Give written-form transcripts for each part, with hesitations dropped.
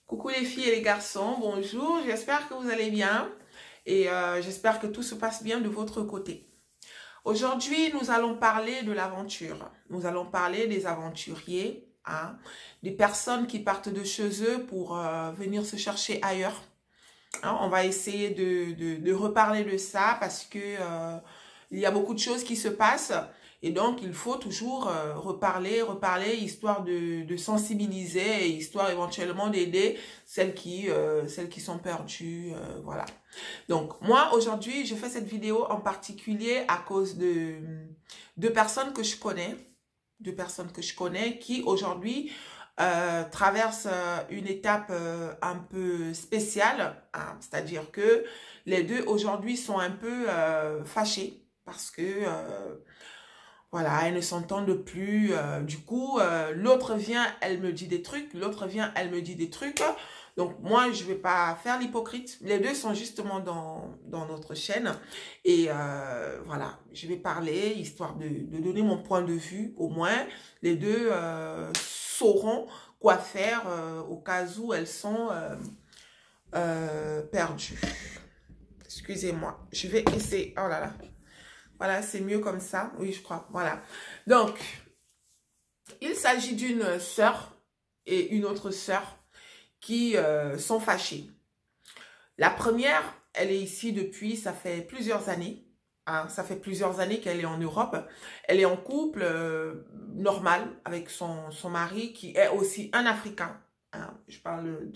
Coucou les filles et les garçons, bonjour, j'espère que vous allez bien et j'espère que tout se passe bien de votre côté. Aujourd'hui, nous allons parler de l'aventure. Nous allons parler des aventuriers, des personnes qui partent de chez eux pour venir se chercher ailleurs. On va essayer de reparler de ça parce que il y a beaucoup de choses qui se passent et donc il faut toujours reparler, histoire de sensibiliser et histoire éventuellement d'aider celles qui sont perdues, voilà. Donc moi aujourd'hui je fais cette vidéo en particulier à cause de deux personnes que je connais qui aujourd'hui traverse une étape un peu spéciale, c'est-à-dire que les deux aujourd'hui sont un peu fâchés parce que voilà, elles ne s'entendent plus. Du coup, l'autre vient, elle me dit des trucs, l'autre vient, elle me dit des trucs. Donc moi, je vais pas faire l'hypocrite. Les deux sont justement dans notre chaîne. Et voilà, je vais parler, histoire de donner mon point de vue. Au moins, les deux sauront quoi faire au cas où elles sont perdues. Excusez-moi, je vais essayer. Oh là là. Voilà, c'est mieux comme ça. Oui, je crois. Voilà. Donc, il s'agit d'une sœur et une autre sœur qui sont fâchées. La première, elle est ici depuis, ça fait plusieurs années. Ça fait plusieurs années qu'elle est en Europe. Elle est en couple normal avec son mari qui est aussi un Africain.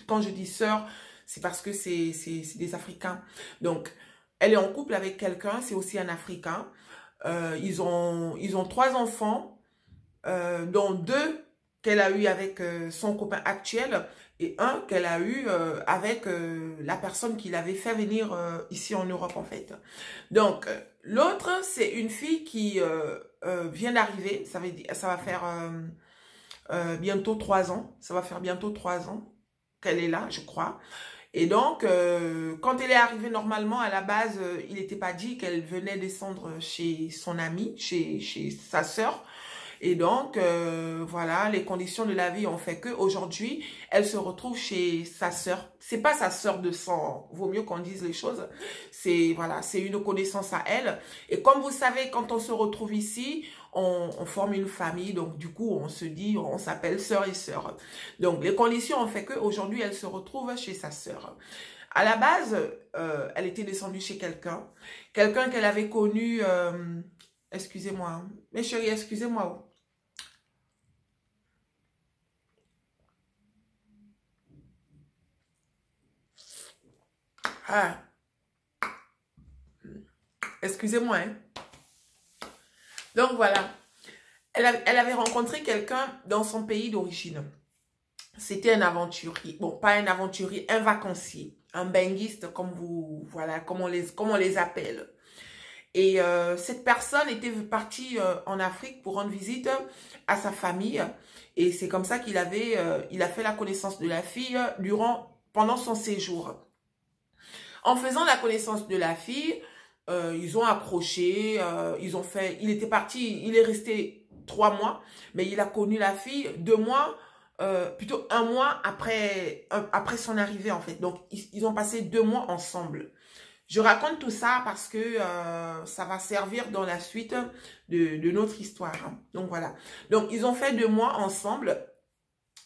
Quand je dis sœur, c'est parce que c'est des Africains. Donc, elle est en couple avec quelqu'un, c'est aussi un Africain. Ils ont 3 enfants, dont 2 qu'elle a eu avec son copain actuel et un qu'elle a eu avec la personne qui l'avait fait venir ici en Europe en fait. Donc, l'autre, c'est une fille qui vient d'arriver, ça va faire bientôt 3 ans. Ça va faire bientôt 3 ans qu'elle est là, je crois. Et donc, quand elle est arrivée normalement, à la base, il n'était pas dit qu'elle venait descendre chez son amie, chez sa sœur. Et donc, voilà, les conditions de la vie ont fait qu'aujourd'hui, elle se retrouve chez sa sœur. C'est pas sa sœur de sang, vaut mieux qu'on dise les choses. Voilà, c'est une connaissance à elle. Et comme vous savez, quand on se retrouve ici, on forme une famille. Donc, du coup, on se dit, on s'appelle sœur et sœur. Donc, les conditions ont fait qu'aujourd'hui, elle se retrouve chez sa sœur. À la base, elle était descendue chez quelqu'un qu'elle avait connu... excusez-moi, mes chéris, excusez-moi. Excusez-moi. Donc voilà, elle avait rencontré quelqu'un dans son pays d'origine. C'était un aventurier, bon, pas un aventurier, un vacancier, un benguiste comme on les appelle. Et cette personne était partie en Afrique pour rendre visite à sa famille. Et c'est comme ça il a fait la connaissance de la fille pendant son séjour. En faisant la connaissance de la fille, ils ont accroché, il est resté 3 mois, mais il a connu la fille 2 mois, plutôt 1 mois après son arrivée en fait. Donc, ils ont passé 2 mois ensemble. Je raconte tout ça parce que ça va servir dans la suite de notre histoire. Donc, voilà. Donc, ils ont fait 2 mois ensemble.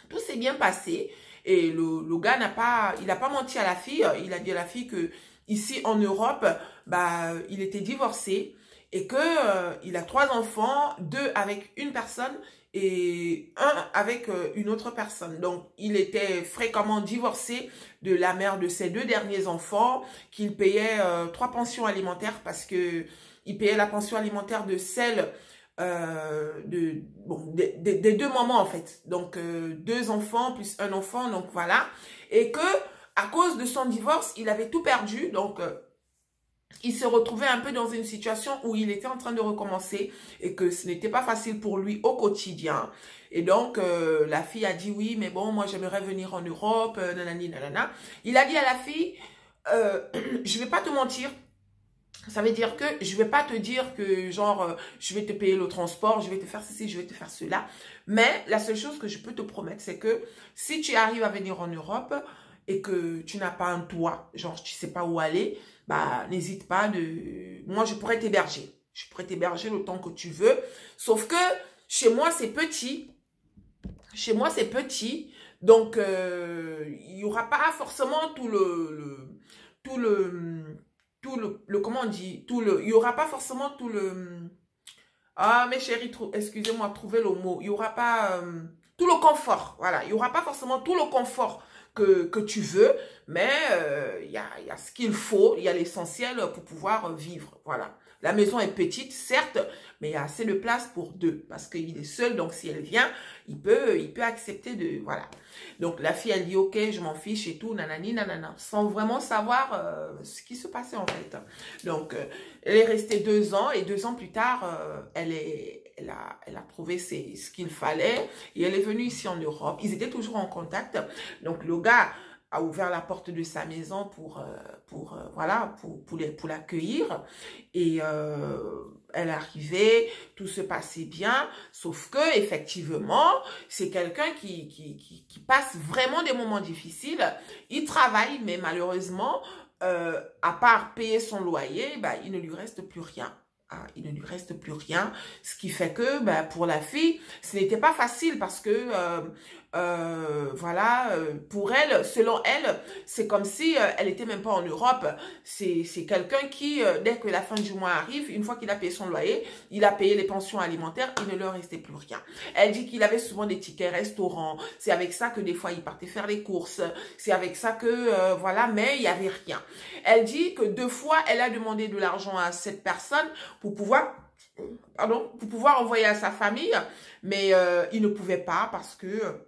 Tout s'est bien passé. Et le gars n'a pas menti à la fille. Il a dit à la fille que ici en Europe, il était divorcé et que il a 3 enfants, 2 avec une personne et 1 avec une autre personne. Donc, il était fréquemment divorcé de la mère de ses 2 derniers enfants, qu'il payait 3 pensions alimentaires parce que il payait la pension alimentaire de celle des 2 mamans en fait. Donc, 2 enfants plus 1 enfant, donc voilà. Et que, à cause de son divorce, il avait tout perdu, donc... il se retrouvait un peu dans une situation où il était en train de recommencer et que ce n'était pas facile pour lui au quotidien. Et donc, la fille a dit oui, mais bon, moi j'aimerais venir en Europe, nanani, nanana. Il a dit à la fille, je vais pas te mentir, Ça veut dire que je vais pas te dire que genre, je vais te payer le transport, je vais te faire ceci, je vais te faire cela. Mais la seule chose que je peux te promettre, c'est que si tu arrives à venir en Europe et que tu n'as pas un toit, genre tu sais pas où aller, bah n'hésite pas de... Moi, je pourrais t'héberger. Je pourrais t'héberger le temps que tu veux. Sauf que chez moi, c'est petit. Chez moi, c'est petit. Donc, il n'y aura pas forcément comment on dit, il n'y aura pas forcément tout le, ah, mes chéris, excusez-moi, trouvez le mot, il n'y aura pas tout le confort, voilà, il n'y aura pas forcément tout le confort que tu veux, mais il y a ce qu'il faut, il y a l'essentiel pour pouvoir vivre, voilà. La maison est petite, certes, mais il y a assez de place pour deux, parce qu'il est seul, donc si elle vient, il peut accepter de, voilà. Donc la fille, elle dit, ok, je m'en fiche et tout, nanani, nanana, sans vraiment savoir ce qui se passait en fait. Donc, elle est restée 2 ans, et 2 ans plus tard, elle a trouvé ce qu'il fallait, et elle est venue ici en Europe. Ils étaient toujours en contact, donc le gars a ouvert la porte de sa maison pour l'accueillir. Et elle arrivait, tout se passait bien, sauf que effectivement, c'est quelqu'un qui passe vraiment des moments difficiles. Il travaille, mais malheureusement, à part payer son loyer, bah, il ne lui reste plus rien. Ah, il ne lui reste plus rien, ce qui fait que bah, pour la fille, ce n'était pas facile parce que voilà, pour elle, selon elle, c'est comme si elle était même pas en Europe. C'est quelqu'un qui, dès que la fin du mois arrive, une fois qu'il a payé son loyer, il a payé les pensions alimentaires, il ne leur restait plus rien. Elle dit qu'il avait souvent des tickets restaurants, c'est avec ça que des fois il partait faire les courses, c'est avec ça que, voilà, mais il n'y avait rien. Elle dit que 2 fois, elle a demandé de l'argent à cette personne pour pouvoir envoyer à sa famille, mais il ne pouvait pas parce que,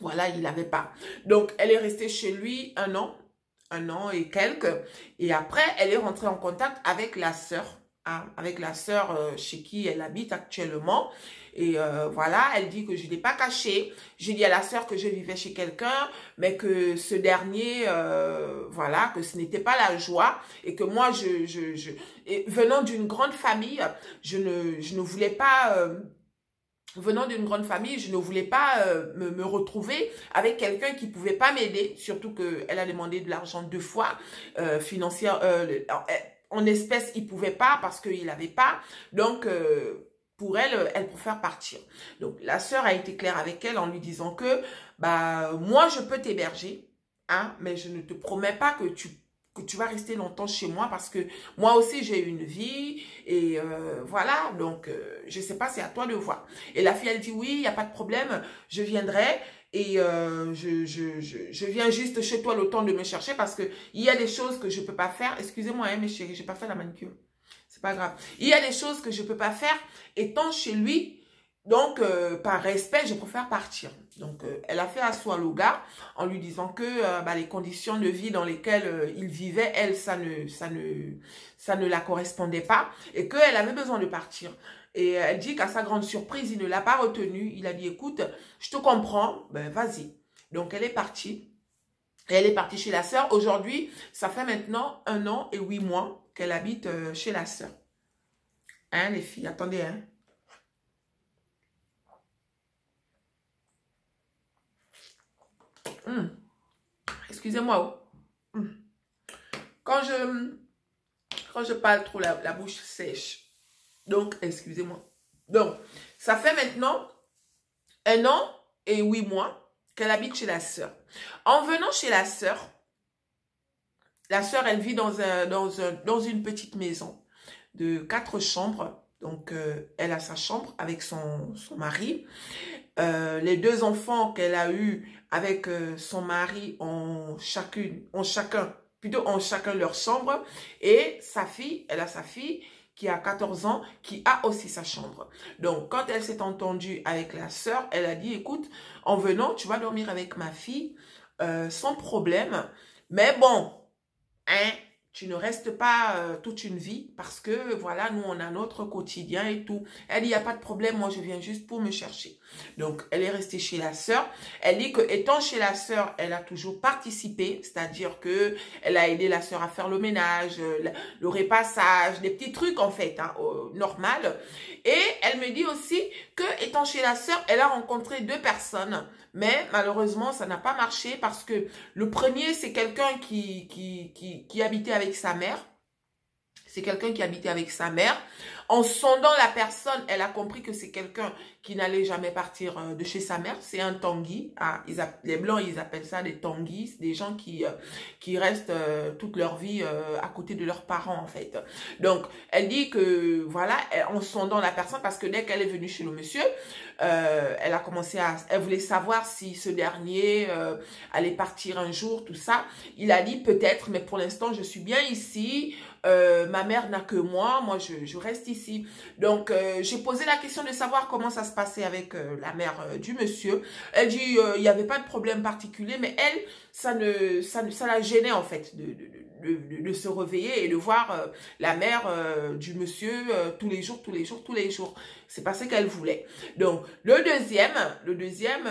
voilà, il n'avait pas. Donc, elle est restée chez lui 1 an et quelques, et après, elle est rentrée en contact avec la sœur, hein, avec la sœur chez qui elle habite actuellement. Et voilà, elle dit que je ne l'ai pas caché. J'ai dit à la sœur que je vivais chez quelqu'un, mais que ce dernier, voilà, que ce n'était pas la joie. Et que moi, et venant d'une grande famille, je ne voulais pas... venant d'une grande famille, je ne voulais pas me retrouver avec quelqu'un qui ne pouvait pas m'aider. Surtout qu'elle a demandé de l'argent 2 fois, financière, en espèces, il ne pouvait pas parce qu'il n'avait pas. Donc... pour elle, elle préfère partir. Donc, la sœur a été claire avec elle en lui disant que, bah, moi, je peux t'héberger, hein, mais je ne te promets pas que tu vas rester longtemps chez moi parce que moi aussi, j'ai une vie et voilà. Donc, je ne sais pas, c'est à toi de voir. Et la fille, elle dit, oui, il n'y a pas de problème, je viendrai et je viens juste chez toi le temps de me chercher parce qu'il y a des choses que je ne peux pas faire. Excusez-moi, hein, mes chéris, je n'ai pas fait la manicure. C'est pas grave. Il y a des choses que je ne peux pas faire étant chez lui. Donc, par respect, je préfère partir. Donc, elle a fait asseoir le gars en lui disant que bah, les conditions de vie dans lesquelles il vivait, elle, ça ne la correspondait pas et qu'elle avait besoin de partir. Et elle dit qu'à sa grande surprise, il ne l'a pas retenue. Il a dit, écoute, je te comprends, ben vas-y. Donc, elle est partie. Et elle est partie chez la sœur. Aujourd'hui, ça fait maintenant 1 an et 8 mois qu'elle habite chez la sœur. Hein, les filles, attendez, hein. Excusez-moi. Oh. Quand je parle trop, la bouche sèche. Donc, excusez-moi. Donc, ça fait maintenant 1 an et 8 mois qu'elle habite chez la sœur. En venant chez la sœur, elle vit dans une petite maison de 4 chambres. Donc, elle a sa chambre avec son mari. Les 2 enfants qu'elle a eus avec son mari ont chacun leur chambre. Et sa fille, elle a sa fille qui a 14 ans, qui a aussi sa chambre. Donc, quand elle s'est entendue avec la sœur, elle a dit, écoute, en venant, tu vas dormir avec ma fille sans problème. Mais bon, hein, tu ne restes pas toute une vie parce que, voilà, nous, on a notre quotidien et tout. Elle dit, il n'y a pas de problème, moi, je viens juste pour me chercher. Donc, elle est restée chez la sœur. Elle dit que étant chez la sœur, elle a toujours participé, c'est-à-dire que elle a aidé la sœur à faire le ménage, le repassage, des petits trucs, en fait, hein, normal. Et elle me dit aussi que étant chez la sœur, elle a rencontré 2 personnes. Mais malheureusement, ça n'a pas marché parce que le premier, c'est quelqu'un qui habitait avec sa mère. C'est quelqu'un qui habitait avec sa mère. En sondant la personne, elle a compris que c'est quelqu'un qui n'allait jamais partir de chez sa mère. C'est un Tanguy. Ah, les Blancs, ils appellent ça des Tanguys. Des gens qui restent toute leur vie à côté de leurs parents, en fait. Donc, elle dit que, voilà, en sondant la personne, parce que dès qu'elle est venue chez le monsieur, elle a commencé elle voulait savoir si ce dernier allait partir un jour, tout ça. Il a dit peut-être, mais pour l'instant, je suis bien ici. Ma mère n'a que moi je reste ici. Donc j'ai posé la question de savoir comment ça se passait avec la mère du monsieur. Elle dit il n'y avait pas de problème particulier, mais elle, ça la gênait en fait de se réveiller et de voir la mère du monsieur tous les jours. C'est pas ce qu'elle voulait. Donc, le deuxième,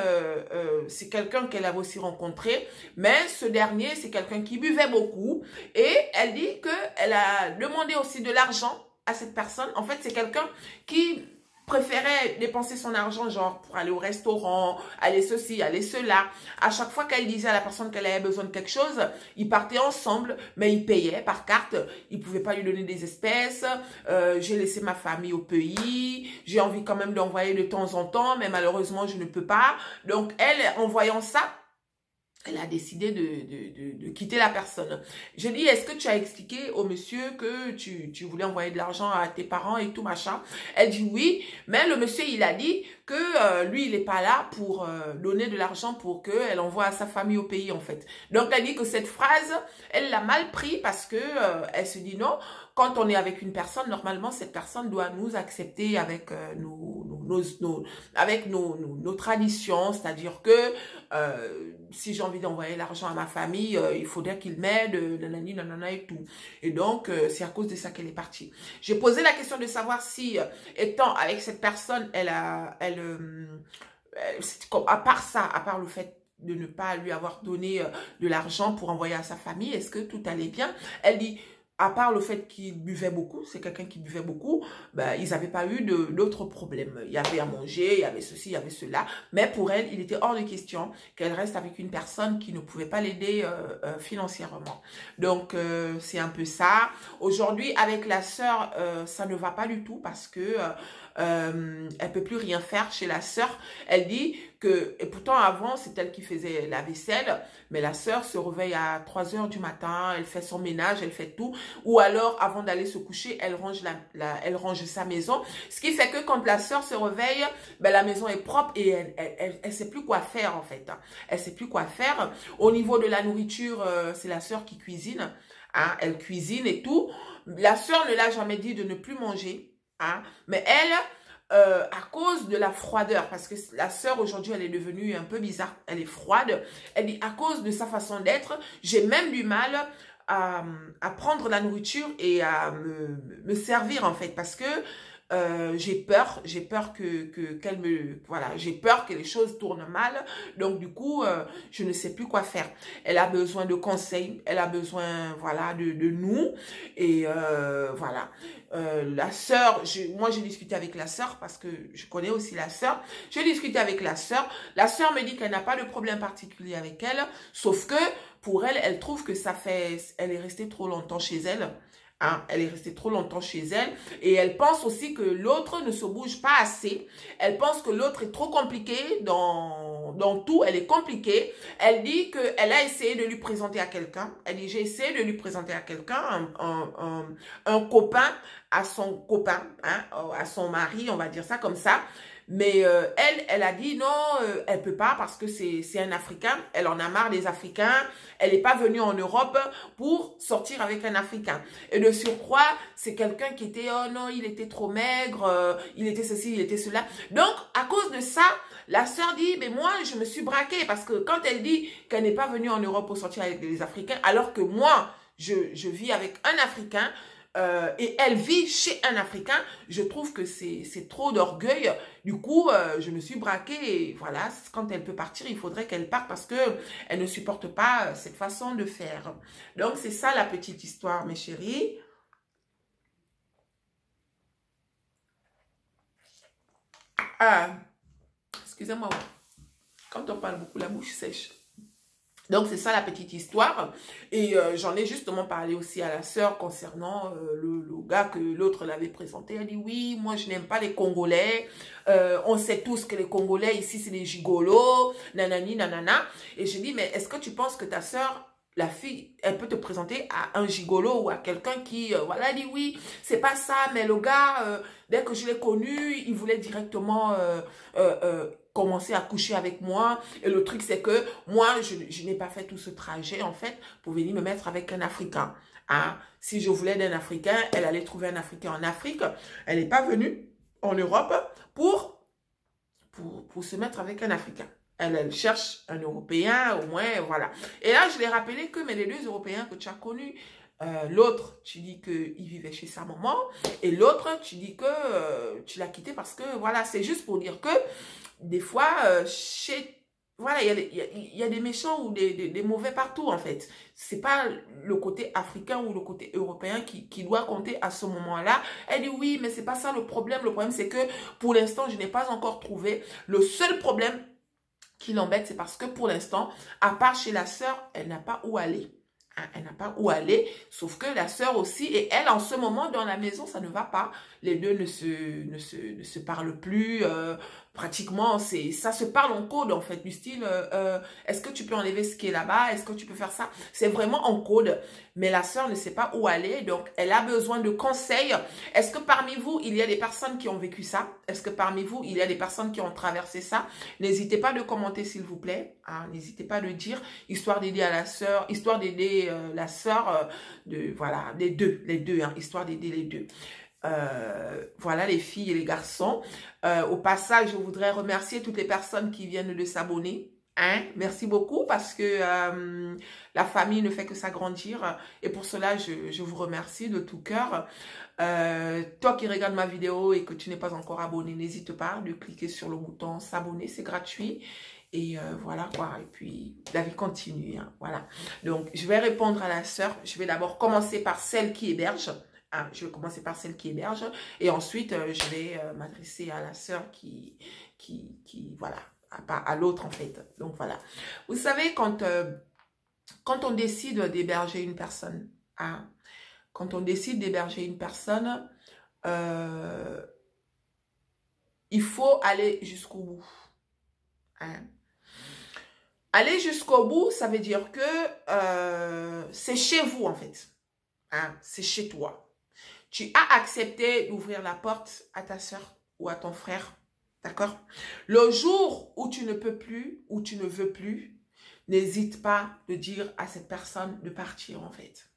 c'est quelqu'un qu'elle avait aussi rencontré, mais ce dernier, c'est quelqu'un qui buvait beaucoup et elle dit qu'elle a demandé aussi de l'argent à cette personne. En fait, c'est quelqu'un qui préférait dépenser son argent, genre pour aller au restaurant, aller ceci, aller cela. À chaque fois qu'elle disait à la personne qu'elle avait besoin de quelque chose, ils partaient ensemble, mais ils payaient par carte. Ils pouvaient pas lui donner des espèces. J'ai laissé ma famille au pays. J'ai envie quand même d'envoyer de temps en temps, mais malheureusement, je ne peux pas. Donc, elle, en voyant ça, elle a décidé de quitter la personne. Je dis, est-ce que tu as expliqué au monsieur que tu voulais envoyer de l'argent à tes parents et tout machin? Elle dit oui, mais le monsieur, il a dit que lui, il n'est pas là pour donner de l'argent pour qu'elle envoie à sa famille au pays, en fait. Donc, elle dit que cette phrase, elle l'a mal pris parce que elle se dit non, quand on est avec une personne, normalement, cette personne doit nous accepter avec nos traditions, c'est-à-dire que si j'ai envie d'envoyer l'argent à ma famille, il faudrait qu'il m'aide, nanani, nanana et tout. Et donc, c'est à cause de ça qu'elle est partie. J'ai posé la question de savoir si, étant avec cette personne, à part ça, à part le fait de ne pas lui avoir donné de l'argent pour envoyer à sa famille, est-ce que tout allait bien? Elle dit, à part le fait qu'il buvait beaucoup, c'est quelqu'un qui buvait beaucoup, ben, ils n'avaient pas eu d'autres problèmes. Il y avait à manger, il y avait ceci, il y avait cela. Mais pour elle, il était hors de question qu'elle reste avec une personne qui ne pouvait pas l'aider financièrement. Donc, c'est un peu ça. Aujourd'hui, avec la sœur, ça ne va pas du tout parce que elle peut plus rien faire chez la sœur. Elle dit que, et pourtant avant, c'est elle qui faisait la vaisselle, mais la sœur se réveille à 3 h du matin, elle fait son ménage, elle fait tout. Ou alors, avant d'aller se coucher, elle range, elle range sa maison. Ce qui fait que quand la sœur se réveille, ben, la maison est propre et elle sait plus quoi faire en fait. Elle sait plus quoi faire. Au niveau de la nourriture, c'est la sœur qui cuisine. Hein, elle cuisine et tout. La sœur ne l'a jamais dit de ne plus manger. Hein, mais elle, à cause de la froideur, parce que la sœur aujourd'hui, elle est devenue un peu bizarre. Elle est froide. Elle dit à cause de sa façon d'être, j'ai même du mal à prendre la nourriture et à me servir en fait parce que j'ai peur qu'elle me voilà, j'ai peur que les choses tournent mal. Donc du coup, je ne sais plus quoi faire. Elle a besoin de conseils, elle a besoin voilà de nous et voilà. La sœur, moi j'ai discuté avec la sœur parce que je connais aussi la sœur. J'ai discuté avec la sœur. La sœur me dit qu'elle n'a pas de problème particulier avec elle, sauf que pour elle, elle trouve que elle est restée trop longtemps chez elle. Hein, elle est restée trop longtemps chez elle et elle pense aussi que l'autre ne se bouge pas assez. Elle pense que l'autre est trop compliqué dans tout. Elle est compliquée. Elle dit qu'elle a essayé de lui présenter à quelqu'un. Elle dit, j'ai essayé de lui présenter à quelqu'un, un copain à son copain, hein, à son mari, on va dire ça comme ça. Mais elle a dit non, elle peut pas parce que c'est un Africain. Elle en a marre des Africains. Elle n'est pas venue en Europe pour sortir avec un Africain. Et de surcroît, c'est quelqu'un qui était, oh non, il était trop maigre, il était ceci, il était cela. Donc, à cause de ça, la sœur dit, mais moi, je me suis braquée parce que quand elle dit qu'elle n'est pas venue en Europe pour sortir avec des Africains, alors que moi, je vis avec un Africain et elle vit chez un Africain. Je trouve que c'est trop d'orgueil. Du coup, je me suis braquée et voilà, quand elle peut partir, il faudrait qu'elle parte parce que elle ne supporte pas cette façon de faire. Donc, c'est ça la petite histoire, mes chéris. Excusez-moi, quand on parle beaucoup, la bouche sèche. Donc, c'est ça la petite histoire. Et j'en ai justement parlé aussi à la sœur concernant le gars que l'autre l'avait présenté. Elle dit, oui, moi, je n'aime pas les Congolais. On sait tous que les Congolais, ici, c'est des gigolos. Nanani, nanana. Et je dis, mais est-ce que tu penses que ta sœur, la fille, elle peut te présenter à un gigolo ou à quelqu'un qui, voilà, dit, oui, c'est pas ça. Mais le gars, dès que je l'ai connu, il voulait directement... commencer à coucher avec moi. Et le truc, c'est que moi, je n'ai pas fait tout ce trajet, en fait, pour venir me mettre avec un Africain. Hein? Si je voulais d'un Africain, elle allait trouver un Africain en Afrique. Elle n'est pas venue en Europe pour se mettre avec un Africain. Elle cherche un Européen, au moins, voilà. Et là, je l'ai rappelé que mais les deux Européens que tu as connus, l'autre, tu dis qu'il vivait chez sa maman, et l'autre, tu dis que tu l'as quitté parce que, voilà, c'est juste pour dire que des fois, voilà, il y a des méchants ou des mauvais partout, en fait. C'est pas le côté africain ou le côté européen qui doit compter à ce moment-là. Elle dit oui, mais c'est pas ça le problème. Le problème, c'est que pour l'instant, je n'ai pas encore trouvé. Le seul problème qui l'embête, c'est parce que pour l'instant, à part chez la sœur, elle n'a pas où aller. Hein, elle n'a pas où aller, sauf que la sœur aussi, et elle, en ce moment, dans la maison, ça ne va pas. Les deux ne se parlent plus. Pratiquement, ça se parle en code, en fait, du style, est-ce que tu peux enlever ce qui est là-bas? Est-ce que tu peux faire ça? C'est vraiment en code. Mais la sœur ne sait pas où aller, donc elle a besoin de conseils. Est-ce que parmi vous, il y a des personnes qui ont vécu ça? Est-ce que parmi vous, il y a des personnes qui ont traversé ça? N'hésitez pas de commenter, s'il vous plaît. Hein, n'hésitez pas de dire, histoire d'aider à la sœur, histoire d'aider la sœur, voilà, les deux, hein, histoire d'aider les deux. Voilà les filles et les garçons. Au passage, je voudrais remercier toutes les personnes qui viennent de s'abonner. Hein? Merci beaucoup parce que la famille ne fait que s'agrandir. Et pour cela, je vous remercie de tout cœur. Toi qui regardes ma vidéo et que tu n'es pas encore abonné, n'hésite pas de cliquer sur le bouton s'abonner, c'est gratuit. Et voilà quoi, et puis la vie continue. Hein? Voilà. Donc, je vais répondre à la sœur. Je vais d'abord commencer par celle qui héberge. Ah, je vais commencer par celle qui héberge et ensuite je vais m'adresser à la sœur qui voilà, à l'autre en fait. Donc voilà. Vous savez, quand on décide d'héberger une personne, hein, quand on décide d'héberger une personne, il faut aller jusqu'au bout. Hein. Aller jusqu'au bout, ça veut dire que c'est chez vous en fait. Hein, c'est chez toi. Tu as accepté d'ouvrir la porte à ta soeur ou à ton frère. D'accord? Le jour où tu ne peux plus, ou tu ne veux plus, n'hésite pas de dire à cette personne de partir en fait.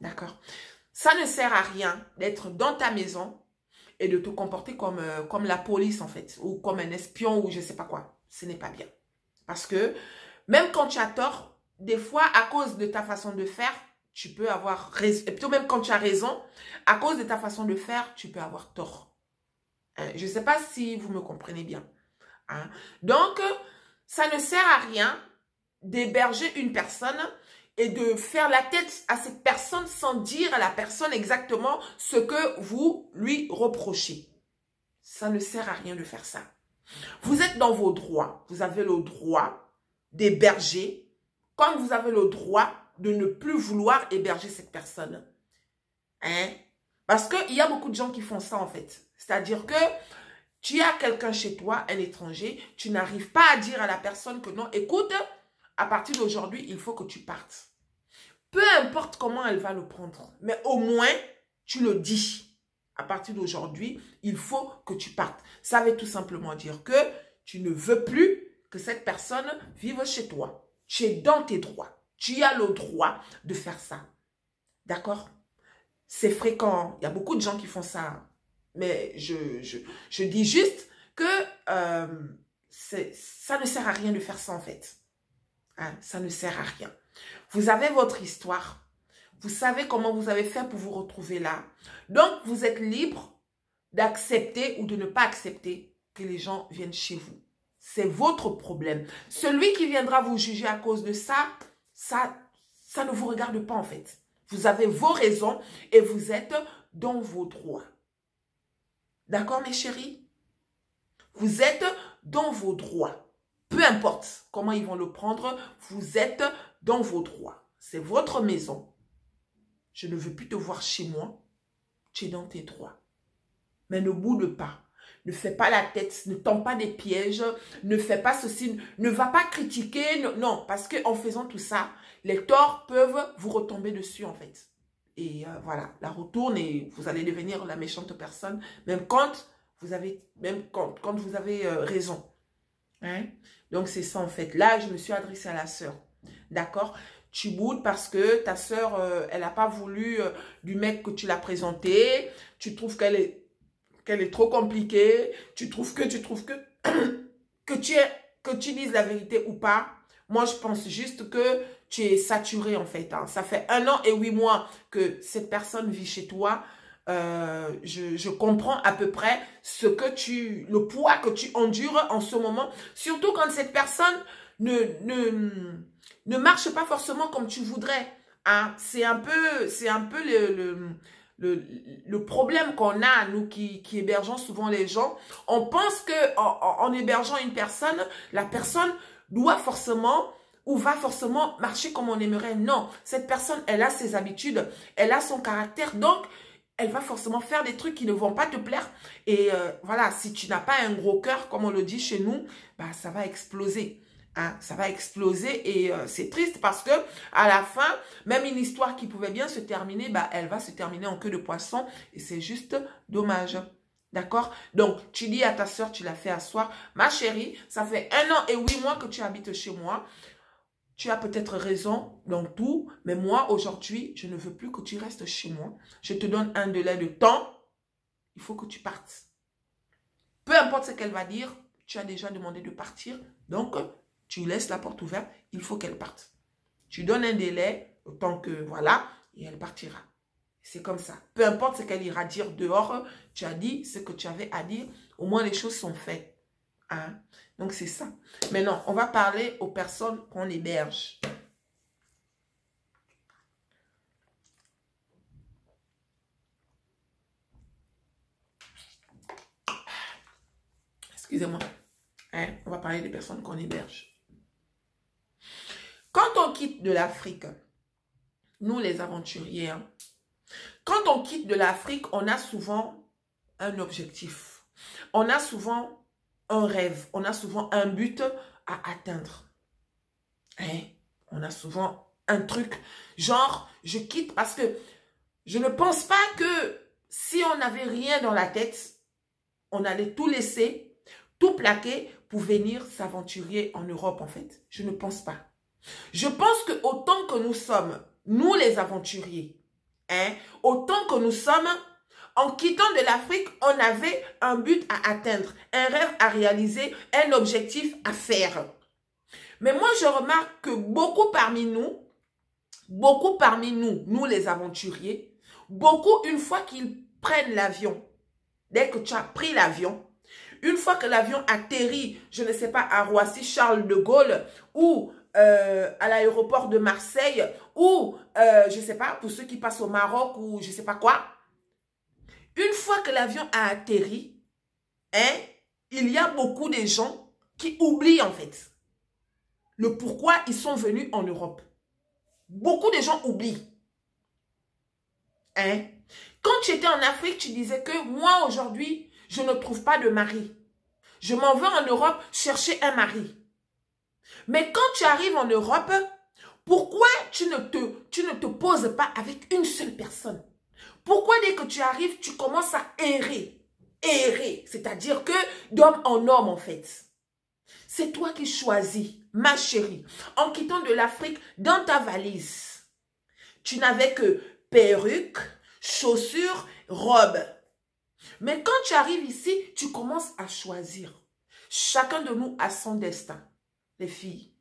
D'accord? Ça ne sert à rien d'être dans ta maison et de te comporter comme la police en fait. Ou comme un espion ou je ne sais pas quoi. Ce n'est pas bien. Parce que même quand tu as tort, des fois à cause de ta façon de faire, tu peux avoir raison, et plutôt même quand tu as raison, à cause de ta façon de faire, tu peux avoir tort. Hein? Je ne sais pas si vous me comprenez bien. Hein? Donc, ça ne sert à rien d'héberger une personne et de faire la tête à cette personne sans dire à la personne exactement ce que vous lui reprochez. Ça ne sert à rien de faire ça. Vous êtes dans vos droits. Vous avez le droit d'héberger comme vous avez le droit de ne plus vouloir héberger cette personne. Hein? Parce qu'il y a beaucoup de gens qui font ça en fait. C'est-à-dire que tu as quelqu'un chez toi, un étranger, tu n'arrives pas à dire à la personne que non, écoute, à partir d'aujourd'hui, il faut que tu partes. Peu importe comment elle va le prendre, mais au moins, tu le dis. À partir d'aujourd'hui, il faut que tu partes. Ça veut tout simplement dire que tu ne veux plus que cette personne vive chez toi. Tu es dans tes droits. Tu as le droit de faire ça. D'accord? C'est fréquent. Il y a beaucoup de gens qui font ça. Mais je dis juste que ça ne sert à rien de faire ça en fait. Hein? Ça ne sert à rien. Vous avez votre histoire. Vous savez comment vous avez fait pour vous retrouver là. Donc, vous êtes libre d'accepter ou de ne pas accepter que les gens viennent chez vous. C'est votre problème. Celui qui viendra vous juger à cause de ça, ça ne vous regarde pas en fait. Vous avez vos raisons et vous êtes dans vos droits. D'accord, mes chéris? Vous êtes dans vos droits. Peu importe comment ils vont le prendre, vous êtes dans vos droits. C'est votre maison. Je ne veux plus te voir chez moi. Tu es dans tes droits. Mais ne boude pas. Ne fais pas la tête, ne tends pas des pièges, ne fais pas ceci, ne va pas critiquer. Non, parce qu'en faisant tout ça, les torts peuvent vous retomber dessus en fait. Et voilà, la retourne et vous allez devenir la méchante personne, même quand vous avez, raison. Hein? Donc c'est ça en fait. Là, je me suis adressée à la sœur. D'accord? Tu boudes parce que ta sœur, elle n'a pas voulu du mec que tu l'as présenté. Tu trouves qu'elle est trop compliquée. Tu trouves que tu dises la vérité ou pas. Moi, je pense juste que tu es saturé en fait. Hein. Ça fait 1 an et 8 mois que cette personne vit chez toi. Je comprends à peu près le poids que tu endures en ce moment. Surtout quand cette personne ne marche pas forcément comme tu voudrais. Hein. C'est un peu le problème qu'on a, nous qui hébergeons souvent les gens. On pense que en hébergeant une personne, la personne doit forcément ou va forcément marcher comme on aimerait. Non, cette personne, elle a ses habitudes, elle a son caractère, donc elle va forcément faire des trucs qui ne vont pas te plaire. Et voilà, si tu n'as pas un gros cœur, comme on le dit chez nous, bah, ça va exploser. Hein, ça va exploser et c'est triste parce que à la fin, même une histoire qui pouvait bien se terminer, bah, elle va se terminer en queue de poisson et c'est juste dommage. D'accord? Donc, tu dis à ta soeur, tu l'as fait asseoir. Ma chérie, ça fait 1 an et 8 mois que tu habites chez moi. Tu as peut-être raison dans tout, mais moi, aujourd'hui, je ne veux plus que tu restes chez moi. Je te donne un délai de temps. Il faut que tu partes. Peu importe ce qu'elle va dire, tu as déjà demandé de partir. Donc, tu laisses la porte ouverte. Il faut qu'elle parte. Tu donnes un délai, autant que, voilà, et elle partira. C'est comme ça. Peu importe ce qu'elle ira dire dehors, tu as dit ce que tu avais à dire. Au moins, les choses sont faites. Hein? Donc, c'est ça. Maintenant, on va parler aux personnes qu'on héberge. Excusez-moi. Hein? On va parler des personnes qu'on héberge. Quand on quitte de l'Afrique, nous les aventuriers, hein, quand on quitte de l'Afrique, on a souvent un objectif. On a souvent un rêve. On a souvent un but à atteindre. Hein? On a souvent un truc, genre, je quitte parce que je ne pense pas que si on n'avait rien dans la tête, on allait tout laisser, tout plaquer pour venir s'aventurer en Europe, en fait. Je ne pense pas. Je pense que autant que nous sommes, nous les aventuriers, hein, autant que nous sommes, en quittant de l'Afrique, on avait un but à atteindre, un rêve à réaliser, un objectif à faire. Mais moi, je remarque que beaucoup parmi nous, nous les aventuriers, beaucoup, une fois qu'ils prennent l'avion, dès que tu as pris l'avion, une fois que l'avion atterrit, je ne sais pas, à Roissy-Charles de Gaulle ou à l'aéroport de Marseille ou, je ne sais pas, pour ceux qui passent au Maroc ou je ne sais pas quoi, une fois que l'avion a atterri, hein, il y a beaucoup de gens qui oublient en fait le pourquoi ils sont venus en Europe. Beaucoup de gens oublient. Hein? Quand tu étais en Afrique, tu disais que moi aujourd'hui, je ne trouve pas de mari. Je m'en vais en Europe chercher un mari. Mais quand tu arrives en Europe, pourquoi tu ne te poses pas avec une seule personne? Pourquoi dès que tu arrives, tu commences à errer? Errer, c'est-à-dire que d'homme en homme en fait. C'est toi qui choisis, ma chérie. En quittant de l'Afrique, dans ta valise, tu n'avais que perruque, chaussures, robe. Mais quand tu arrives ici, tu commences à choisir. Chacun de nous a son destin, les filles.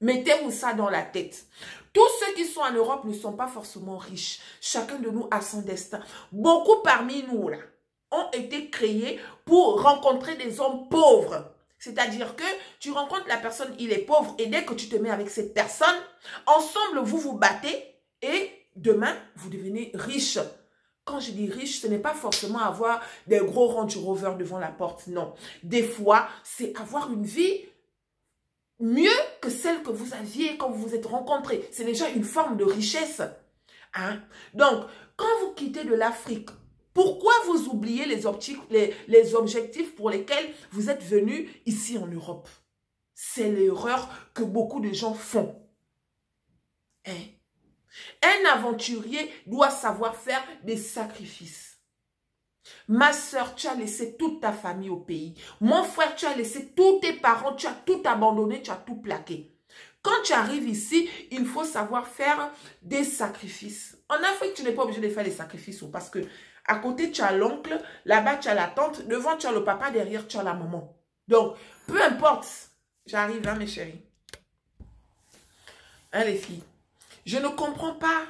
Mettez-vous ça dans la tête. Tous ceux qui sont en Europe ne sont pas forcément riches. Chacun de nous a son destin. Beaucoup parmi nous, là, ont été créés pour rencontrer des hommes pauvres. C'est-à-dire que tu rencontres la personne, il est pauvre, et dès que tu te mets avec cette personne, ensemble, vous vous battez, et demain, vous devenez riche. Quand je dis riche, ce n'est pas forcément avoir des gros Range Rover devant la porte, non. Des fois, c'est avoir une vie mieux que celle que vous aviez quand vous vous êtes rencontrés. C'est déjà une forme de richesse. Hein? Donc, quand vous quittez de l'Afrique, pourquoi vous oubliez les objectifs pour lesquels vous êtes venus ici en Europe? C'est l'erreur que beaucoup de gens font. Hein? Un aventurier doit savoir faire des sacrifices. Ma soeur, tu as laissé toute ta famille au pays. Mon frère, tu as laissé tous tes parents, tu as tout abandonné, tu as tout plaqué. Quand tu arrives ici, il faut savoir faire des sacrifices. En Afrique, tu n'es pas obligé de faire des sacrifices parce que à côté, tu as l'oncle, là-bas, tu as la tante, devant, tu as le papa, derrière, tu as la maman. Donc, peu importe. J'arrive, hein, mes chéris. Hein, les filles. Je ne comprends pas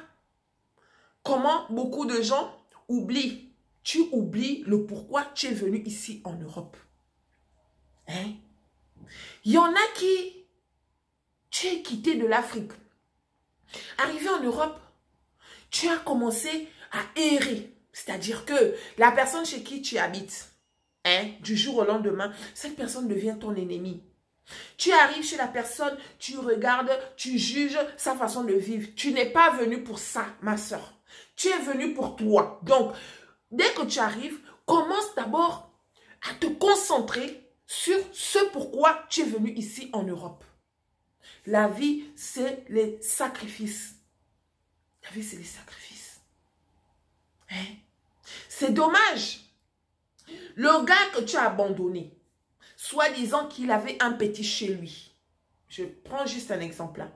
comment beaucoup de gens oublient. Tu oublies le pourquoi tu es venu ici en Europe. Hein? Il y en a qui... Tu es quitté de l'Afrique. Arrivé en Europe, tu as commencé à errer. C'est-à-dire que la personne chez qui tu habites, hein, du jour au lendemain, cette personne devient ton ennemi. Tu arrives chez la personne, tu regardes, tu juges sa façon de vivre. Tu n'es pas venu pour ça, ma soeur. Tu es venu pour toi. Donc, dès que tu arrives, commence d'abord à te concentrer sur ce pourquoi tu es venu ici en Europe. La vie, c'est les sacrifices. La vie, c'est les sacrifices. Hein? C'est dommage. Le gars que tu as abandonné, soi-disant qu'il avait un petit chez lui. Je prends juste un exemple là.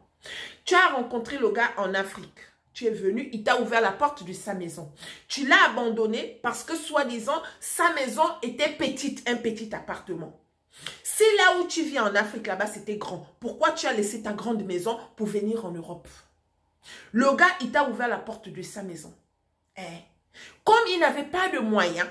Tu as rencontré le gars en Afrique. Tu es venu, il t'a ouvert la porte de sa maison. Tu l'as abandonné parce que soi-disant, sa maison était petite, un petit appartement. Si là où tu vis en Afrique, là-bas, c'était grand, pourquoi tu as laissé ta grande maison pour venir en Europe? Le gars, il t'a ouvert la porte de sa maison. Comme il n'avait pas de moyens,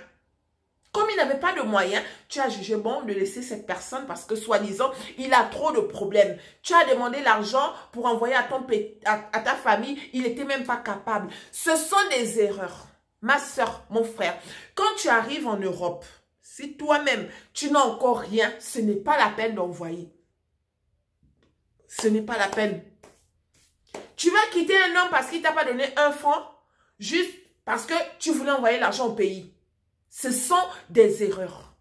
tu as jugé bon de laisser cette personne parce que soi-disant, il a trop de problèmes. Tu as demandé l'argent pour envoyer à ta famille, il n'était même pas capable. Ce sont des erreurs. Ma soeur, mon frère, quand tu arrives en Europe, si toi-même, tu n'as encore rien, ce n'est pas la peine d'envoyer. Ce n'est pas la peine. Tu vas quitter un homme parce qu'il ne t'a pas donné un franc, juste parce que tu voulais envoyer l'argent au pays. Ce sont des erreurs.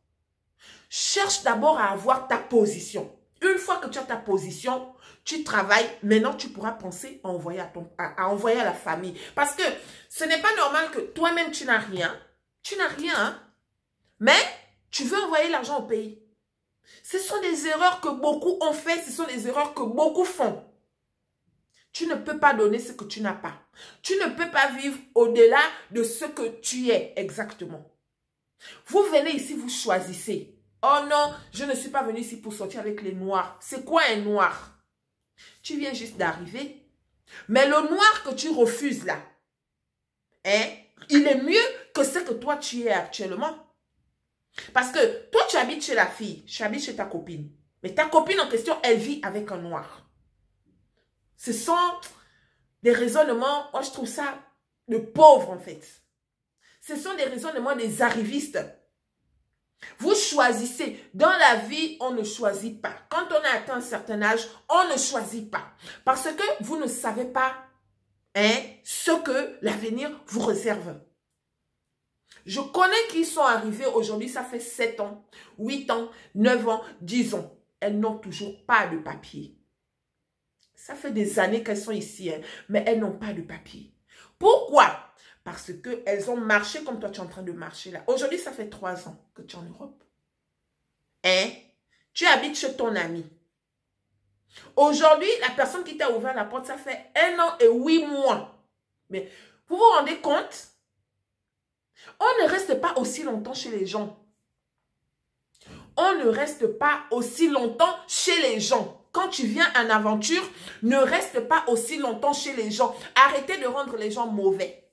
Cherche d'abord à avoir ta position. Une fois que tu as ta position, tu travailles. Maintenant, tu pourras penser à envoyer à la famille. Parce que ce n'est pas normal que toi-même, tu n'as rien. Tu n'as rien, hein? Mais tu veux envoyer l'argent au pays. Ce sont des erreurs que beaucoup ont fait. Ce sont des erreurs que beaucoup font. Tu ne peux pas donner ce que tu n'as pas. Tu ne peux pas vivre au-delà de ce que tu es exactement. Vous venez ici, vous choisissez. Oh non, je ne suis pas venu ici pour sortir avec les noirs. C'est quoi un noir? Tu viens juste d'arriver. Mais le noir que tu refuses là, hein, il est mieux que ce que toi tu es actuellement. Parce que toi tu habites chez la fille, tu habites chez ta copine. Mais ta copine en question, elle vit avec un noir. Ce sont des raisonnements, moi je trouve ça de pauvre en fait. Ce sont des raisonnements des arrivistes. Vous choisissez. Dans la vie, on ne choisit pas. Quand on a atteint un certain âge, on ne choisit pas. Parce que vous ne savez pas ce que l'avenir vous réserve. Je connais qui sont arrivés aujourd'hui, ça fait 7 ans, 8 ans, 9 ans, 10 ans. Elles n'ont toujours pas de papier. Ça fait des années qu'elles sont ici, mais elles n'ont pas de papier. Pourquoi? Parce qu'elles ont marché comme toi tu es en train de marcher là. Aujourd'hui, ça fait 3 ans que tu es en Europe. Tu habites chez ton ami. Aujourd'hui, la personne qui t'a ouvert la porte, ça fait 1 an et 8 mois. Mais vous vous rendez compte? On ne reste pas aussi longtemps chez les gens. On ne reste pas aussi longtemps chez les gens. quand tu viens en aventure, ne reste pas aussi longtemps chez les gens. Arrêtez de rendre les gens mauvais.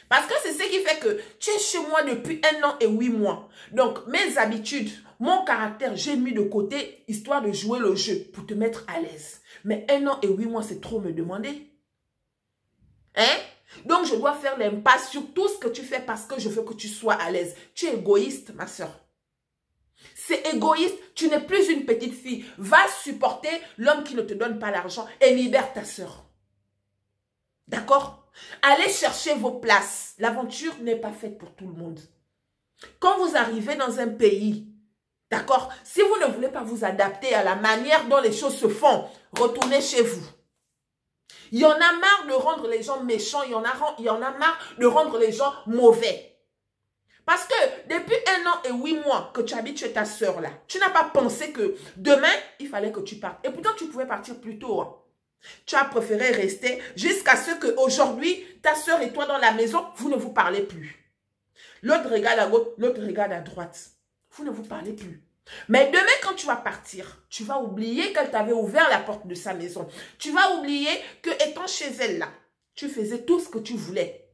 Parce que c'est ce qui fait que tu es chez moi depuis 1 an et 8 mois. Donc, mes habitudes, mon caractère, j'ai mis de côté, histoire de jouer le jeu, pour te mettre à l'aise. Mais 1 an et 8 mois, c'est trop me demander. Hein? Donc, je dois faire l'impasse sur tout ce que tu fais parce que je veux que tu sois à l'aise. Tu es égoïste, ma soeur. C'est égoïste. Tu n'es plus une petite fille. Va supporter l'homme qui ne te donne pas l'argent et libère ta soeur. D'accord? Allez chercher vos places. L'aventure n'est pas faite pour tout le monde. Quand vous arrivez dans un pays, d'accord, si vous ne voulez pas vous adapter à la manière dont les choses se font, retournez chez vous. Il y en a marre de rendre les gens méchants, il y en a marre de rendre les gens mauvais. Parce que depuis 1 an et 8 mois que tu habites chez ta soeur là, tu n'as pas pensé que demain, il fallait que tu partes. Et pourtant, tu pouvais partir plus tôt. Hein. Tu as préféré rester jusqu'à ce qu'aujourd'hui, ta soeur et toi dans la maison, vous ne vous parlez plus. L'autre regarde à gauche, l'autre regarde à droite. Vous ne vous parlez plus. Mais demain, quand tu vas partir, tu vas oublier qu'elle t'avait ouvert la porte de sa maison. Tu vas oublier que étant chez elle là, tu faisais tout ce que tu voulais.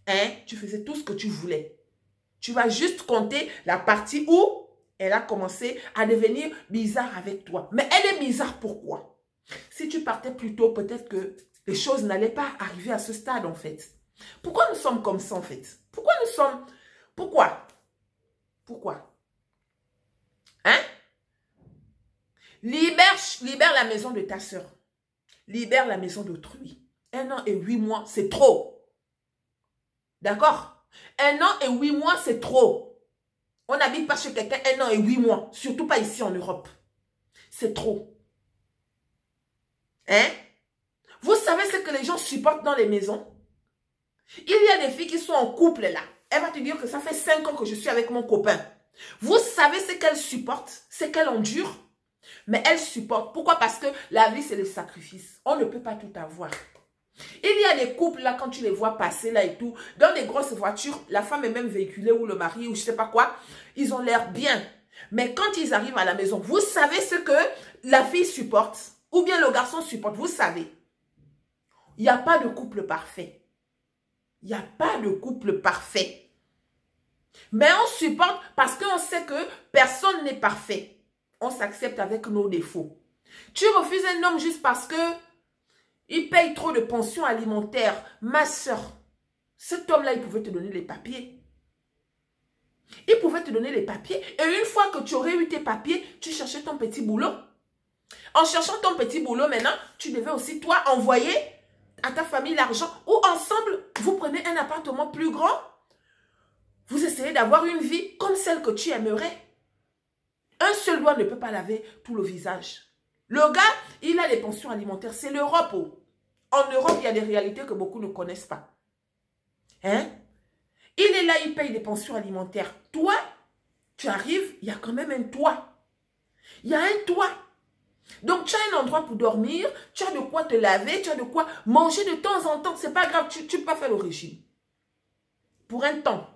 Hein? Tu faisais tout ce que tu voulais. Tu vas juste compter la partie où elle a commencé à devenir bizarre avec toi. Mais elle est bizarre pourquoi? Si tu partais plus tôt, peut-être que les choses n'allaient pas arriver à ce stade en fait. Pourquoi nous sommes comme ça en fait? Pourquoi nous sommes... Pourquoi? Pourquoi? Hein? Libère la maison de ta soeur. Libère la maison d'autrui. 1 an et 8 mois, c'est trop. D'accord? 1 an et 8 mois, c'est trop. On n'habite pas chez quelqu'un 1 an et 8 mois. Surtout pas ici en Europe. C'est trop. Hein? Vous savez ce que les gens supportent dans les maisons? Il y a des filles qui sont en couple là. Elle va te dire que ça fait 5 ans que je suis avec mon copain. Vous savez ce qu'elle supporte, ce qu'elle endure, mais elle supporte. Pourquoi? Parce que la vie, c'est le sacrifice. On ne peut pas tout avoir. Il y a des couples, là, quand tu les vois passer, là et tout, dans des grosses voitures, la femme est même véhiculée, ou le mari, ou je sais pas quoi, ils ont l'air bien. Mais quand ils arrivent à la maison, vous savez ce que la fille supporte, ou bien le garçon supporte, vous savez. Il n'y a pas de couple parfait. Il n'y a pas de couple parfait. Mais on supporte parce qu'on sait que personne n'est parfait. On s'accepte avec nos défauts. Tu refuses un homme juste parce que il paye trop de pension alimentaire. Ma soeur, cet homme-là, il pouvait te donner les papiers. Il pouvait te donner les papiers. Et une fois que tu aurais eu tes papiers, tu cherchais ton petit boulot. En cherchant ton petit boulot, maintenant, tu devais aussi, toi, envoyer à ta famille l'argent. Ou ensemble, vous prenez un appartement plus grand. Vous essayez d'avoir une vie comme celle que tu aimerais. Un seul doigt ne peut pas laver tout le visage. Le gars, il a des pensions alimentaires. C'est l'Europe. Oh. En Europe, il y a des réalités que beaucoup ne connaissent pas. Hein? Il est là, il paye des pensions alimentaires. Toi, tu arrives, il y a quand même un toit. Il y a un toit. Donc, tu as un endroit pour dormir, tu as de quoi te laver, tu as de quoi manger de temps en temps. C'est pas grave, tu peux pas faire le régime. Pour un temps.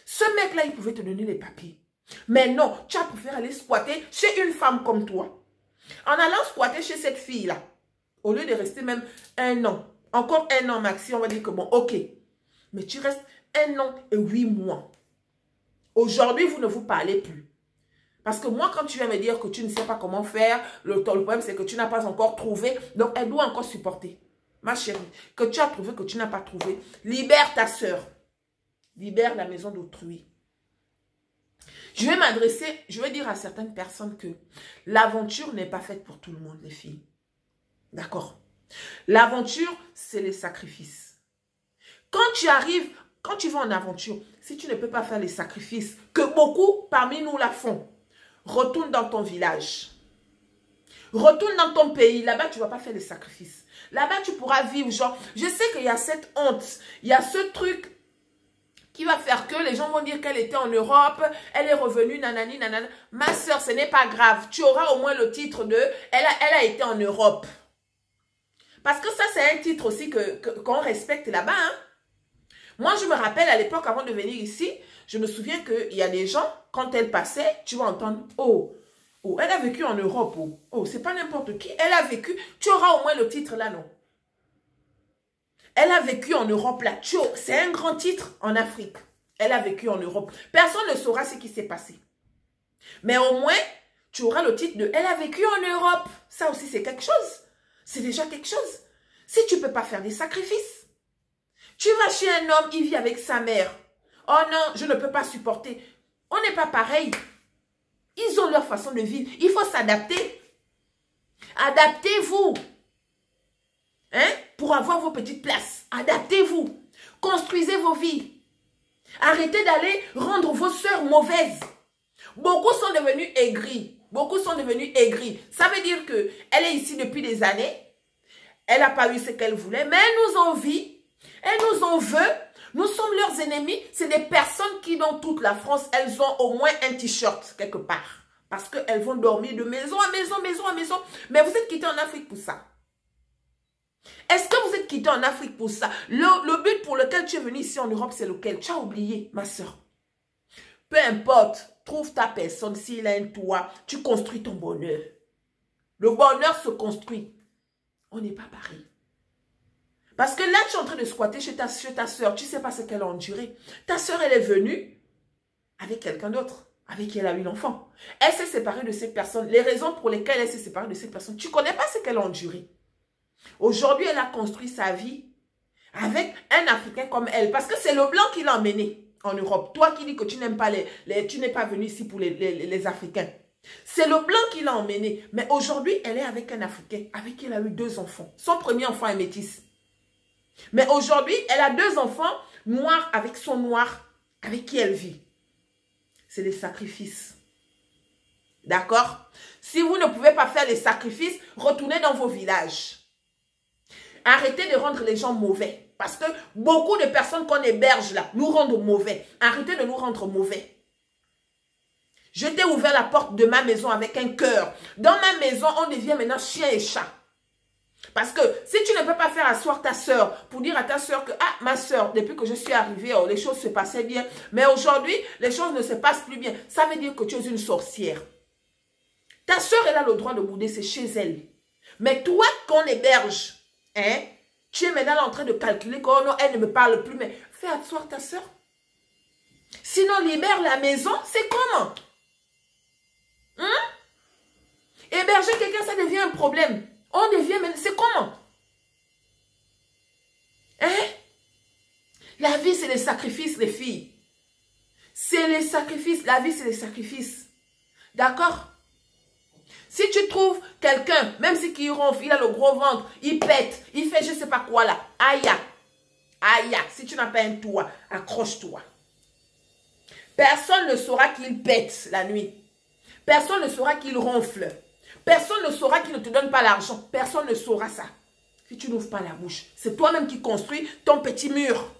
Ce mec-là, il pouvait te donner les papiers. Mais non, tu as préféré aller squatter chez une femme comme toi. En allant squatter chez cette fille-là, au lieu de rester même 1 an, encore 1 an maxi, on va dire que bon, ok. Mais tu restes 1 an et 8 mois. Aujourd'hui, vous ne vous parlez plus. Parce que moi, quand tu viens me dire que tu ne sais pas comment faire, le problème, c'est que tu n'as pas encore trouvé. Donc, elle doit encore supporter. Ma chérie, que tu as trouvé, que tu n'as pas trouvé. Libère ta soeur. Libère la maison d'autrui. Je vais m'adresser, je vais dire à certaines personnes que l'aventure n'est pas faite pour tout le monde, les filles. D'accord? L'aventure, c'est les sacrifices. Quand tu arrives, quand tu vas en aventure, si tu ne peux pas faire les sacrifices, que beaucoup parmi nous la font, retourne dans ton village. Retourne dans ton pays. Là-bas, tu ne vas pas faire les sacrifices. Là-bas, tu pourras vivre, genre, je sais qu'il y a cette honte, il y a ce truc qui va faire que les gens vont dire qu'elle était en Europe, elle est revenue, nanani, nanana. Ma soeur, ce n'est pas grave. Tu auras au moins le titre de « Elle a été en Europe ». Parce que ça, c'est un titre aussi qu'on respecte là-bas. Hein? Moi, je me rappelle à l'époque, avant de venir ici, je me souviens qu'il y a des gens, quand elle passait, tu vas entendre « Oh, Oh, elle a vécu en Europe. Oh, oh c'est pas n'importe qui. Elle a vécu. Tu auras au moins le titre là, non? Elle a vécu en Europe là. C'est un grand titre en Afrique. Elle a vécu en Europe. Personne ne saura ce qui s'est passé. Mais au moins, tu auras le titre de « Elle a vécu en Europe ». Ça aussi, c'est quelque chose. C'est déjà quelque chose. Si tu ne peux pas faire des sacrifices, tu vas chez un homme, il vit avec sa mère. « Oh non, je ne peux pas supporter ». On n'est pas pareil. Ils ont leur façon de vivre. Il faut s'adapter. Adaptez-vous. Hein? Pour avoir vos petites places. Adaptez-vous. Construisez vos vies. Arrêtez d'aller rendre vos sœurs mauvaises. Beaucoup sont devenus aigris. Beaucoup sont devenus aigris. Ça veut dire qu'elle est ici depuis des années. Elle n'a pas eu ce qu'elle voulait. Mais elle nous envie. Elle nous en veut. Nous sommes leurs ennemis. C'est des personnes qui, dans toute la France, elles ont au moins un t-shirt quelque part. Parce qu'elles vont dormir de maison à maison, maison à maison. Mais vous êtes quittés en Afrique pour ça. Est-ce que vous êtes quittés en Afrique pour ça? Le but pour lequel tu es venu ici en Europe, c'est lequel? Tu as oublié, ma soeur. Peu importe, trouve ta personne. S'il a un toit, tu construis ton bonheur. Le bonheur se construit. On n'est pas pareil. Parce que là, tu es en train de squatter chez ta soeur. Tu ne sais pas ce qu'elle a enduré. Ta soeur, elle est venue avec quelqu'un d'autre, avec qui elle a eu l'enfant. Elle s'est séparée de cette personne. Les raisons pour lesquelles elle s'est séparée de cette personne, tu ne connais pas ce qu'elle a enduré. Aujourd'hui, elle a construit sa vie avec un Africain comme elle. Parce que c'est le blanc qui l'a emmené en Europe. Toi qui dis que tu n'aimes pas tu n'es pas venu ici pour les Africains. C'est le blanc qui l'a emmené. Mais aujourd'hui, elle est avec un Africain avec qui elle a eu 2 enfants. Son premier enfant est métis. Mais aujourd'hui, elle a 2 enfants noirs avec son noir avec qui elle vit. C'est les sacrifices. D'accord? Si vous ne pouvez pas faire les sacrifices, retournez dans vos villages. Arrêtez de rendre les gens mauvais. Parce que beaucoup de personnes qu'on héberge là nous rendent mauvais. Arrêtez de nous rendre mauvais. Je t'ai ouvert la porte de ma maison avec un cœur. Dans ma maison, on devient maintenant chien et chat. Parce que si tu ne peux pas faire asseoir ta soeur pour dire à ta soeur que « Ah, ma soeur, depuis que je suis arrivée, oh, les choses se passaient bien. Mais aujourd'hui, les choses ne se passent plus bien. » Ça veut dire que tu es une sorcière. Ta soeur, elle a le droit de bouder, c'est chez elle. Mais toi qu'on héberge, hein, tu es maintenant en train de calculer que oh non, elle ne me parle plus. Mais fais asseoir ta soeur. Sinon, libère la maison, c'est comment? Héberger quelqu'un, ça devient un problème. On devient, mais c'est comment? Hein? La vie, c'est les sacrifices, les filles. C'est les sacrifices. La vie, c'est les sacrifices. D'accord? Si tu trouves quelqu'un, même si il ronfle, il a le gros ventre, il pète, il fait je ne sais pas quoi là. Aïe, aïe, si tu n'as pas un toit, accroche-toi. Personne ne saura qu'il pète la nuit. Personne ne saura qu'il ronfle. Personne ne saura qu'il ne te donne pas l'argent. Personne ne saura ça. Si tu n'ouvres pas la bouche, c'est toi-même qui construis ton petit mur.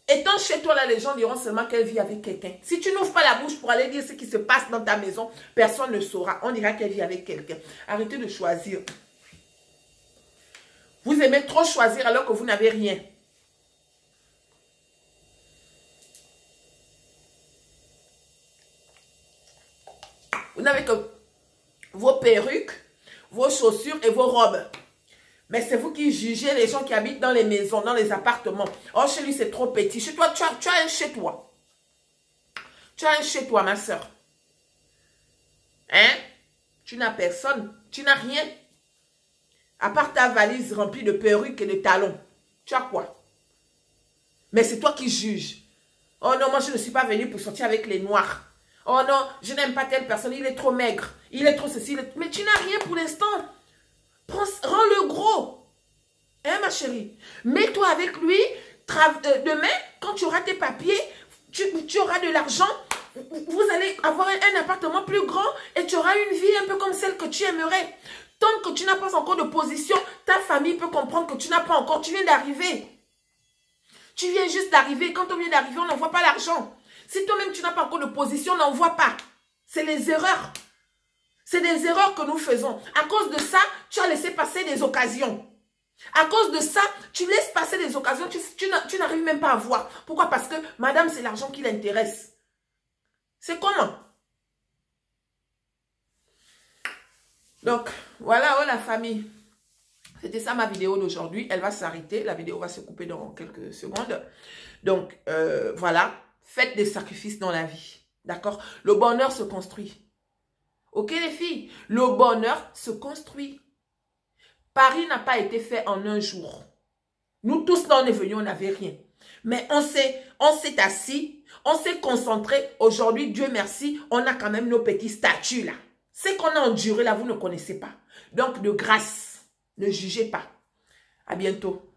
Étant chez toi, là, les gens diront seulement qu'elle vit avec quelqu'un. Si tu n'ouvres pas la bouche pour aller dire ce qui se passe dans ta maison, personne ne saura. On dira qu'elle vit avec quelqu'un. Arrêtez de choisir. Vous aimez trop choisir alors que vous n'avez rien. Vous n'avez que vos perruques, vos chaussures et vos robes. Mais c'est vous qui jugez les gens qui habitent dans les maisons, dans les appartements. Oh, chez lui, c'est trop petit. Chez toi, tu as un chez toi. Tu as un chez toi, ma soeur. Hein? Tu n'as personne. Tu n'as rien. À part ta valise remplie de perruques et de talons. Tu as quoi? Mais c'est toi qui juges. Oh non, moi, je ne suis pas venue pour sortir avec les noirs. Oh non, je n'aime pas telle personne. Il est trop maigre. Il est trop ceci. Mais tu n'as rien pour l'instant. Rends-le gros. Hein, ma chérie? Mets-toi avec lui. Demain, quand tu auras tes papiers, tu auras de l'argent. Vous allez avoir un appartement plus grand et tu auras une vie un peu comme celle que tu aimerais. Tant que tu n'as pas encore de position, ta famille peut comprendre que tu n'as pas encore. Tu viens d'arriver. Tu viens juste d'arriver. Quand on vient d'arriver, on n'envoie pas l'argent. Si toi-même, tu n'as pas encore de position, on n'envoie pas. C'est les erreurs. C'est des erreurs que nous faisons. À cause de ça, tu as laissé passer des occasions. À cause de ça, tu laisses passer des occasions, tu n'arrives même pas à voir. Pourquoi? Parce que, madame, c'est l'argent qui l'intéresse. C'est comment? Donc, voilà, oh la famille. C'était ça ma vidéo d'aujourd'hui. Elle va s'arrêter. La vidéo va se couper dans quelques secondes. Donc, voilà. Faites des sacrifices dans la vie. D'accord? Le bonheur se construit. Ok les filles? Le bonheur se construit. Paris n'a pas été fait en un jour. Nous tous, là, on est venus, on n'avait rien. Mais on s'est assis, on s'est concentré. Aujourd'hui, Dieu merci, on a quand même nos petits statuts là. Ce qu'on a enduré là, vous ne connaissez pas. Donc, de grâce, ne jugez pas. À bientôt.